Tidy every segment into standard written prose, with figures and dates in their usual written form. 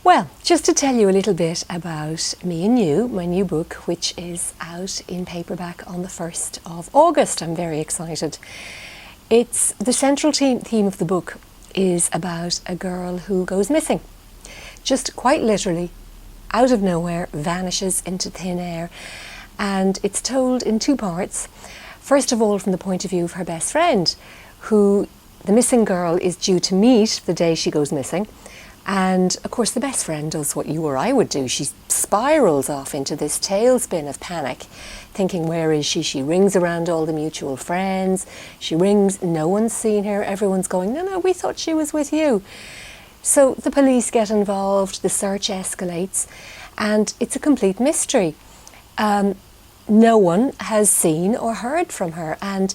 Well, just to tell you a little bit about Me and You, my new book, which is out in paperback on the 1st of August. I'm very excited. It's the central theme of the book is about a girl who goes missing. Just quite literally, out of nowhere, vanishes into thin air. And it's told in two parts. First of all, from the point of view of her best friend, who the missing girl is due to meet the day she goes missing. And of course the best friend does what you or I would do. She spirals off into this tailspin of panic, thinking, where is she? She rings around all the mutual friends. She rings, no one's seen her. Everyone's going, no, we thought she was with you. So the police get involved, the search escalates, and it's a complete mystery. No one has seen or heard from her. And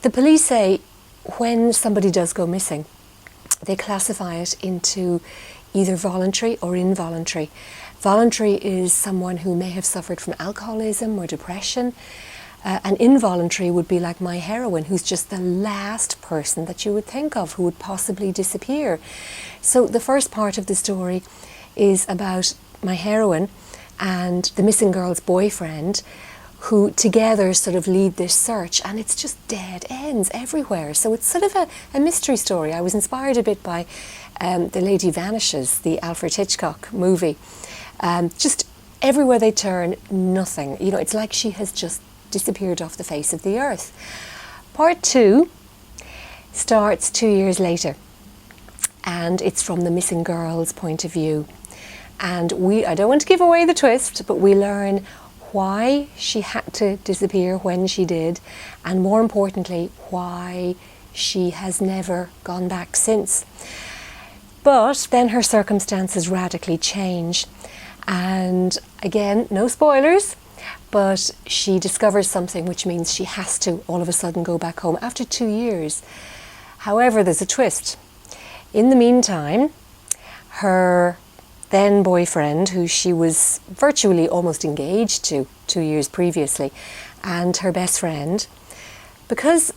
the police say when somebody does go missing, they classify it into either voluntary or involuntary. Voluntary is someone who may have suffered from alcoholism or depression. And involuntary would be like my heroine, who's just the last person that you would think of who would possibly disappear. So the first part of the story is about my heroine and the missing girl's boyfriend, who together sort of lead this search, and it's just dead ends everywhere. So it's sort of a mystery story. I was inspired a bit by The Lady Vanishes, the Alfred Hitchcock movie. Just everywhere they turn, nothing. You know, it's like she has just disappeared off the face of the earth. Part 2 starts 2 years later, and it's from the missing girl's point of view. And I don't want to give away the twist, but we learn why she had to disappear when she did, and more importantly, why she has never gone back since. But then her circumstances radically change, and again, no spoilers, but she discovers something which means she has to all of a sudden go back home after 2 years. However, there's a twist. In the meantime, her then boyfriend, who she was virtually almost engaged to 2 years previously, and her best friend, because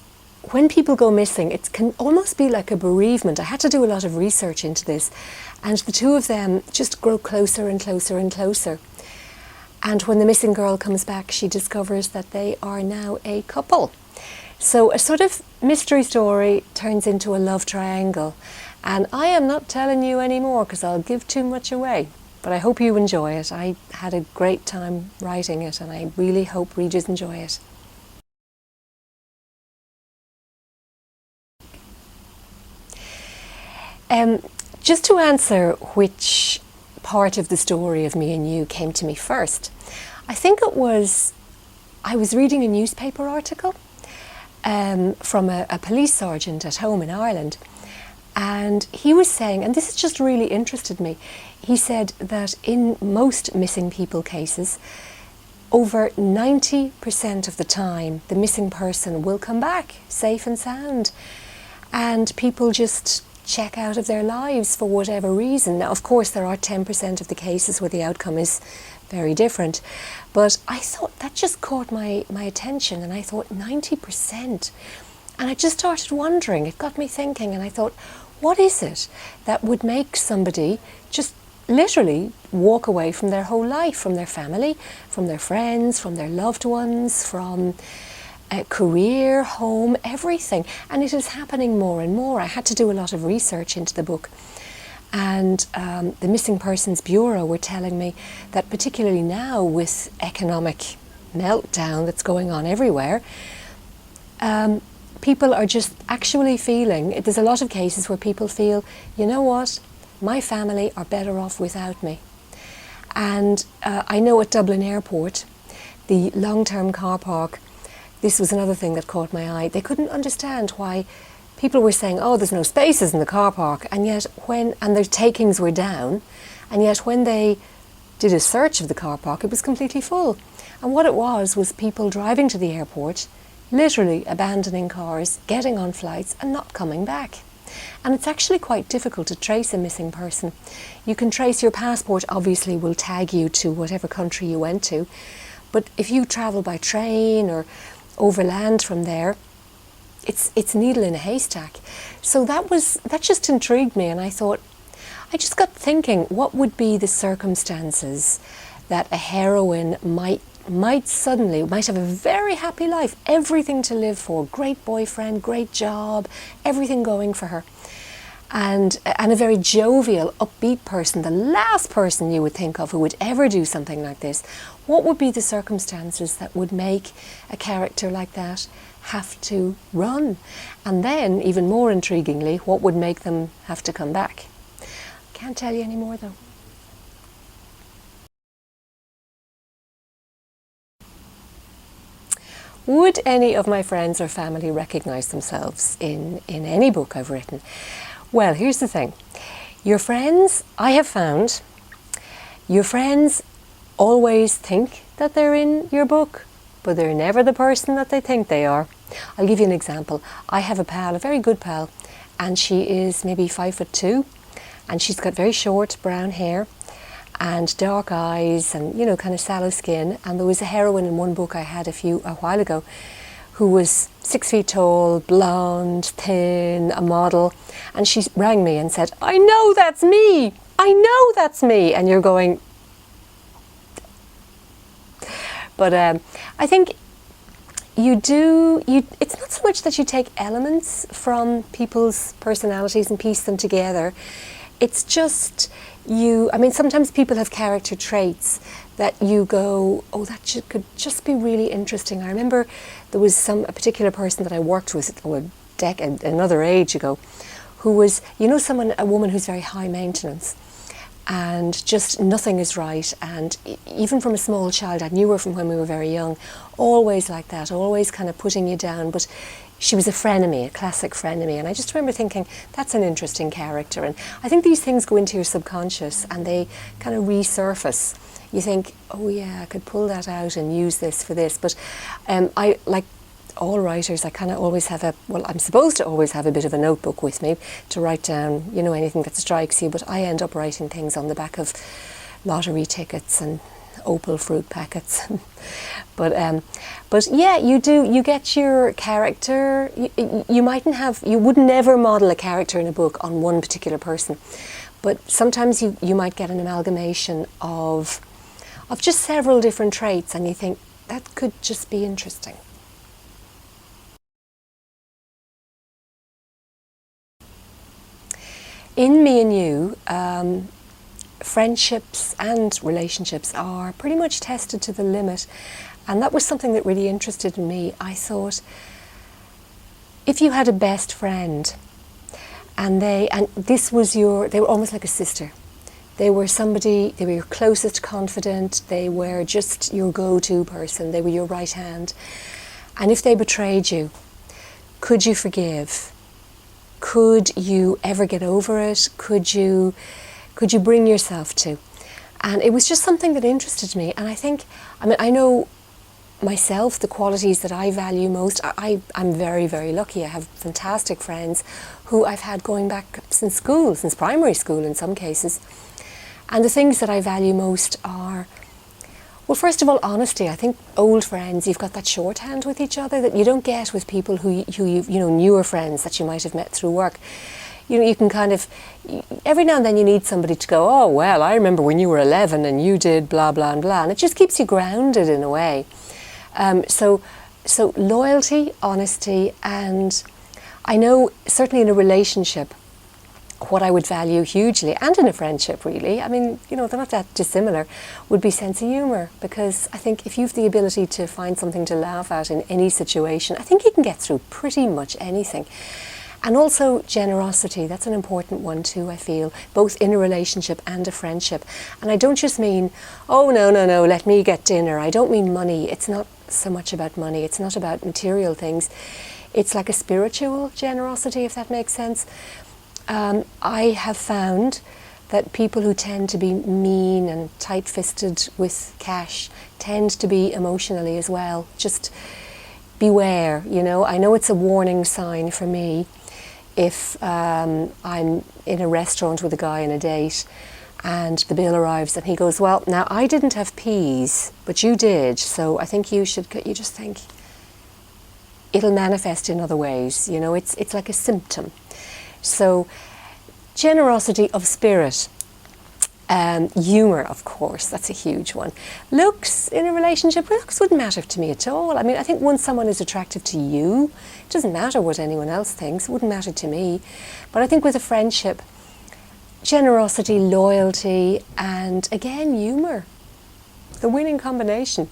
when people go missing, it can almost be like a bereavement. I had to do a lot of research into this, and the two of them just grow closer and closer and closer. And when the missing girl comes back, she discovers that they are now a couple. So a sort of mystery story turns into a love triangle. And I am not telling you anymore because I'll give too much away. But I hope you enjoy it. I had a great time writing it, and I really hope readers enjoy it. Just to answer which part of the story of Me and You came to me first, I think it was, I was reading a newspaper article from a police sergeant at home in Ireland. And he was saying, and this has just really interested me, he said that in most missing people cases, over 90% of the time, the missing person will come back safe and sound. And people just check out of their lives for whatever reason. Now, of course, there are 10% of the cases where the outcome is very different. But I thought that just caught my attention, and I thought 90%. And I just started wondering, it got me thinking, and I thought, what is it that would make somebody just literally walk away from their whole life, from their family, from their friends, from their loved ones, from a career, home, everything? And it is happening more and more. I had to do a lot of research into the book. And the Missing Persons Bureau were telling me that particularly now with economic meltdown that's going on everywhere, people are just actually feeling, there's a lot of cases where people feel, you know what, my family are better off without me. And I know at Dublin Airport, the long-term car park, this was another thing that caught my eye. They couldn't understand why people were saying, oh, there's no spaces in the car park, and yet and their takings were down, and yet when they did a search of the car park, it was completely full. And what it was people driving to the airport, literally abandoning cars, getting on flights and not coming back. And it's actually quite difficult to trace a missing person. You can trace your passport, obviously will tag you to whatever country you went to, but if you travel by train or overland from there, it's a needle in a haystack. So that just intrigued me, and I thought, I just got thinking, what would be the circumstances that a heroine might have a very happy life, everything to live for, great boyfriend, great job, everything going for her, and a very jovial, upbeat person, the last person you would think of who would ever do something like this. What would be the circumstances that would make a character like that have to run? And then, even more intriguingly, what would make them have to come back? Can't tell you any more though. Would any of my friends or family recognise themselves in any book I've written? Well, here's the thing. Your friends, I have found, your friends always think that they're in your book, but they're never the person that they think they are. I'll give you an example. I have a pal, a very good pal, and she is maybe 5'2", and she's got very short brown hair and dark eyes and, you know, kind of sallow skin. And there was a heroine in one book I had a while ago who was 6 feet tall, blonde, thin, a model. And she rang me and said, I know that's me. I know that's me. And you're going... But I think it's not so much that you take elements from people's personalities and piece them together. It's just sometimes people have character traits that you go, oh, that could just be really interesting. I remember there was a particular person that I worked with another age ago, who was, a woman who's very high maintenance, and just nothing is right. And even from a small child, I knew her from when we were very young, always like that, always kind of putting you down. But she was a frenemy, a classic frenemy. And I just remember thinking, that's an interesting character. And I think these things go into your subconscious and they kind of resurface. You think, oh yeah, I could pull that out and use this for this. But I, like all writers, I kind of always have I'm supposed to always have a bit of a notebook with me to write down, anything that strikes you. But I end up writing things on the back of lottery tickets and Opal fruit packets. But yeah, you get your character. You would never model a character in a book on one particular person, but sometimes you might get an amalgamation of just several different traits, and you think that could just be interesting. In Me and You, friendships and relationships are pretty much tested to the limit, and that was something that really interested me. I thought, if you had a best friend and they were almost like a sister. They were your closest confidant, they were just your go-to person, they were your right hand. And if they betrayed you, could you forgive? Could you ever get over it? Could you bring yourself to? And it was just something that interested me. And I know myself, the qualities that I value most. I'm very, very lucky. I have fantastic friends who I've had going back since primary school in some cases. And the things that I value most are, well, first of all, honesty. I think old friends, you've got that shorthand with each other that you don't get with people who you've, newer friends that you might have met through work. You can kind of, every now and then you need somebody to go, oh, well, I remember when you were 11 and you did blah, blah, and blah. And it just keeps you grounded in a way. So loyalty, honesty, and I know certainly in a relationship, what I would value hugely, and in a friendship really, they're not that dissimilar, would be sense of humour. Because I think if you've the ability to find something to laugh at in any situation, I think you can get through pretty much anything. And also generosity, that's an important one too, I feel, both in a relationship and a friendship. And I don't just mean, oh no, let me get dinner. I don't mean money. It's not so much about money. It's not about material things. It's like a spiritual generosity, if that makes sense. I have found that people who tend to be mean and tight-fisted with cash tend to be emotionally as well. Just beware, I know it's a warning sign for me if I'm in a restaurant with a guy on a date and the bill arrives and he goes, well, now I didn't have peas, but you did, so I think you just think it'll manifest in other ways, it's like a symptom. So Generosity of spirit. Humour, of course, that's a huge one. Looks in a relationship, looks wouldn't matter to me at all. I mean, I think once someone is attractive to you, it doesn't matter what anyone else thinks, it wouldn't matter to me. But I think with a friendship, generosity, loyalty, and again, humour. The winning combination.